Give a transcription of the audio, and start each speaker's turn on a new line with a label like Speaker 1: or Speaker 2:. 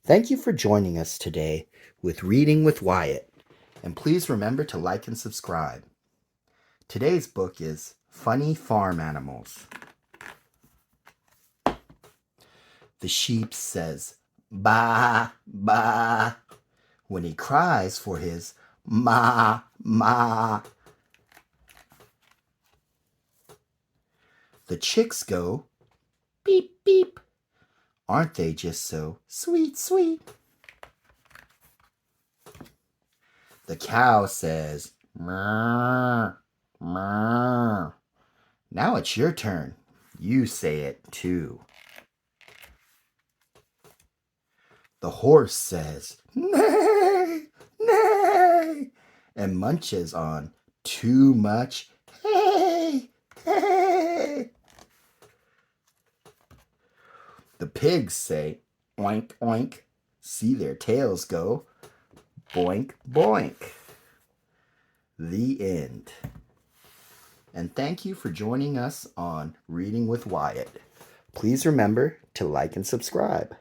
Speaker 1: Thank you for joining us today with Reading with Wyatt, and please remember to like and subscribe. Today's book is Funny Farm Animals. The sheep says, "Ba, ba," when he cries for his ma, ma. The chicks go, "Beep, beep." Aren't they just so sweet, sweet? The cow says, "Moo, moo." Now it's your turn. You say it too. The horse says, "Neigh, neigh," and munches on too much hay, hay. The pigs say, "Oink, oink." See their tails go, boink, boink. The end. And thank you for joining us on Reading with Wyatt. Please remember to like and subscribe.